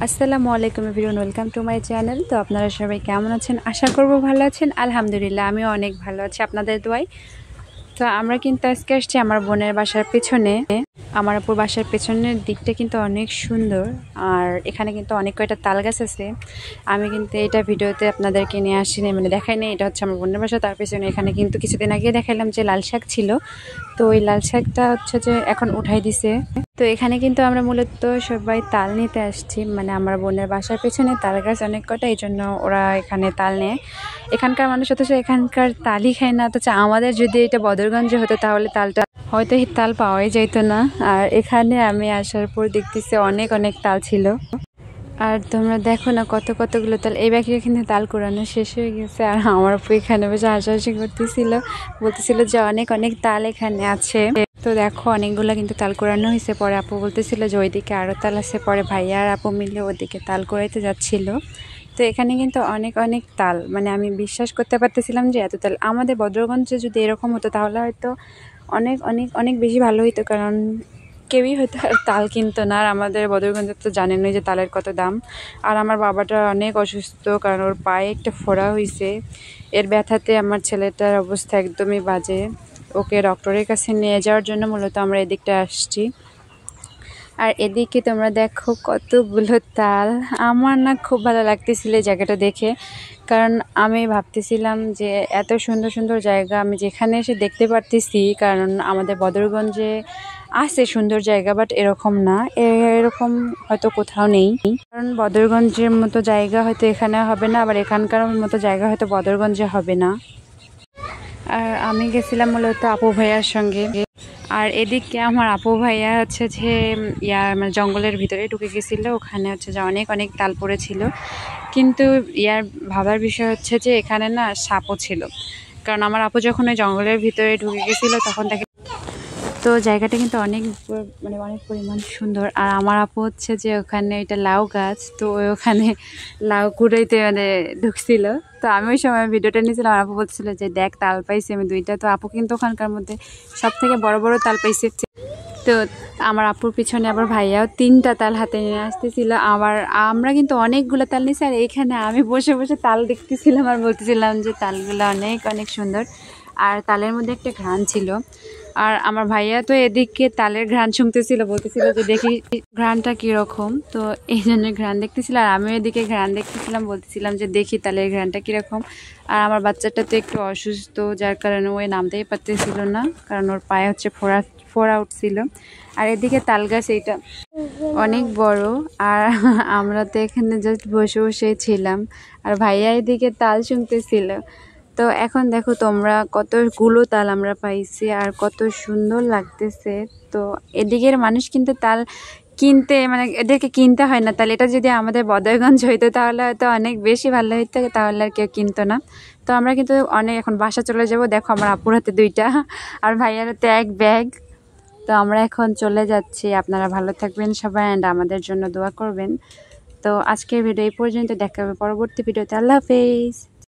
আসসালামু আলাইকুম everyone, welcome to my channel. তো আপনারা সবাই কেমন আছেন? আশা করব ভালো আছেন। আলহামদুলিল্লাহ আমিও অনেক ভালো আছি আপনাদের দোয়ায়। তো আমরা কিন্তু আজকে আসছি আমার বোনের বাসার পেছনে। আমার আপুর বাসার পেছনের দিকটা কিন্তু অনেক সুন্দর, আর এখানে কিন্তু অনেক কয়টা তাল গাছ আছে। আমি কিন্তু এটা ভিডিওতে আপনাদেরকে নিয়ে আসিনি, মানে দেখাইনি। এটা হচ্ছে আমার বোনের বাসা, তার পেছনে এখানে কিন্তু কিছুদিন আগে দেখাইলাম যে লাল শাক ছিল। তো ওই লাল শাকটা হচ্ছে যে এখন উঠাই দিছে। তো এখানে কিন্তু আমরা মূলত সবাই তাল নিতে আসছি, মানে আমার বোনের বাসার পেছনে তাল গাছ অনেক কটা, এই জন্য ওরা এখানে তাল নেয়। এখানকার মানুষ অথচ এখানকার তালই খায় না। অথচ আমাদের যদি এটা বদরগঞ্জে হতো তাহলে তালটা হয়তো এই তাল পাওয়াই যেত না। আর এখানে আমি আসার পর দেখতেছি অনেক অনেক তাল ছিল। আর তোমরা দেখো না কতগুলো তাল। এই ব্যাগে কিন্তু তাল কুড়ানো শেষ হয়ে গেছে, আর আমার আপু এখানে বসে হাসাহাসি করতেছিল, বলতেছিল যে অনেক অনেক তাল এখানে আছে। তো দেখো অনেকগুলো কিন্তু তাল কুড়ানো হয়েছে। পরে আপু বলতেছিল যে ওইদিকে আরও তাল আছে। পরে ভাইয়া আর আপু মিলে ওদিকে তাল কুড়াইতে যাচ্ছিল। তো এখানে কিন্তু অনেক অনেক তাল, মানে আমি বিশ্বাস করতে পারতেছিলাম যে এত তাল। আমাদের বদরগঞ্জে যদি এরকম হতো তাহলে হয়তো অনেক অনেক অনেক বেশি ভালো হতো, কারণ কেউই হয়তো আর তাল কিনতো না। আর আমাদের বদরগঞ্জে তো জানেনই যে তালের কত দাম। আর আমার বাবাটা অনেক অসুস্থ, কারণ ওর পায়ে একটা ফোড়া হয়েছে। এর ব্যথাতে আমার ছেলেটার অবস্থা একদমই বাজে। ওকে ডক্টরের কাছে নিয়ে যাওয়ার জন্য মূলত আমরা এদিকটা আসছি। আর এদিকে তোমরা দেখো কতগুলো তাল। আমার না খুব ভালো লাগতেছিল এই জায়গাটা দেখে, কারণ আমি ভাবতেছিলাম যে এত সুন্দর সুন্দর জায়গা আমি যেখানে এসে দেখতে পারতেছি, কারণ আমাদের বদরগঞ্জে আছে সুন্দর জায়গা, বাট এরকম না, এরকম হয়তো কোথাও নেই। কারণ বদরগঞ্জের মতো জায়গা হয়তো এখানে হবে না, আবার এখানকার মতো জায়গা হয়তো বদরগঞ্জে হবে না। আর আমি গেছিলাম মূলত আপু ভাইয়ার সঙ্গে। আর এদিকে আমার আপু ভাইয়া হচ্ছে যে মানে জঙ্গলের ভিতরে ঢুকে গেছিলো। ওখানে হচ্ছে যে অনেক অনেক তাল পড়েছিল, কিন্তু ভাবার বিষয় হচ্ছে যে এখানে না সাপও ছিল। কারণ আমার আপু যখন ওই জঙ্গলের ভিতরে ঢুকে গেছিলো তখন দেখে, তো জায়গাটা কিন্তু অনেক মানে অনেক পরিমাণ সুন্দর। আর আমার আপু হচ্ছে যে ওখানে এটা লাউ গাছ, তো ওখানে লাউ কুড়াইতে মানে ঢুকছিল। তো আমি ওই সময় ভিডিওটা নিয়েছিলাম, আর আপু বলছিল যে দেখ তাল পাইছি আমি দুইটা। তো আপু কিন্তু ওখানকার মধ্যে সব থেকে বড় বড় তাল পাইছে। তো আমার আপুর পিছনে আবার ভাইয়াও 3টা তাল হাতে নিয়ে আসতেছিল। আবার আমরা কিন্তু অনেকগুলো তাল নিয়েছি, আর এইখানে আমি বসে বসে তাল দেখতেছিলাম আর বলতেছিলাম যে তালগুলো অনেক অনেক সুন্দর। আর তালের মধ্যে একটা ঘ্রাণ ছিল। আর আমার ভাইয়া তো এদিকে তালের ঘ্রাণ শুনতেছিল, বলতেছিল যে দেখি ঘ্রাণটা কীরকম। তো এই জন্য ঘ্রাণ দেখতেছিল, আর আমিও এদিকে ঘ্রাণ দেখতেছিলাম, বলতেছিলাম যে দেখি তালের ঘ্রাণটা কীরকম। আর আমার বাচ্চাটা তো একটু অসুস্থ, যার কারণে ওই নামতেই পারতেছিল না, কারণ ওর পায়ে হচ্ছে ফোড়া উঠছিল। আর এদিকে তাল গাছ এইটা অনেক বড়, আর আমরা তো এখানে জাস্ট বসে বসে ছিলাম, আর ভাইয়া এদিকে তাল শুনতেছিল। তো এখন দেখো তোমরা কতগুলো তাল আমরা পাইছি, আর কত সুন্দর লাগতেছে। তো এদিকের মানুষ কিন্তু তাল কিনতে, মানে এদেরকে কিনতে হয় না তাল। এটা যদি আমাদের বদরগঞ্জ হইতো তাহলে হয়তো অনেক বেশি ভালো হইতো, তাহলে আর কেউ কিনতো না। তো আমরা কিন্তু অনেক এখন বাসা চলে যাব। দেখো আমার আপুর হাতে 2টা আর ভাইয়ার হাতে 1 ব্যাগ। তো আমরা এখন চলে যাচ্ছি। আপনারা ভালো থাকবেন সবাই, অ্যান্ড আমাদের জন্য দোয়া করবেন। তো আজকের ভিডিও এই পর্যন্ত, দেখা হবে পরবর্তী ভিডিওতে। আল্লাহ হাফেজ।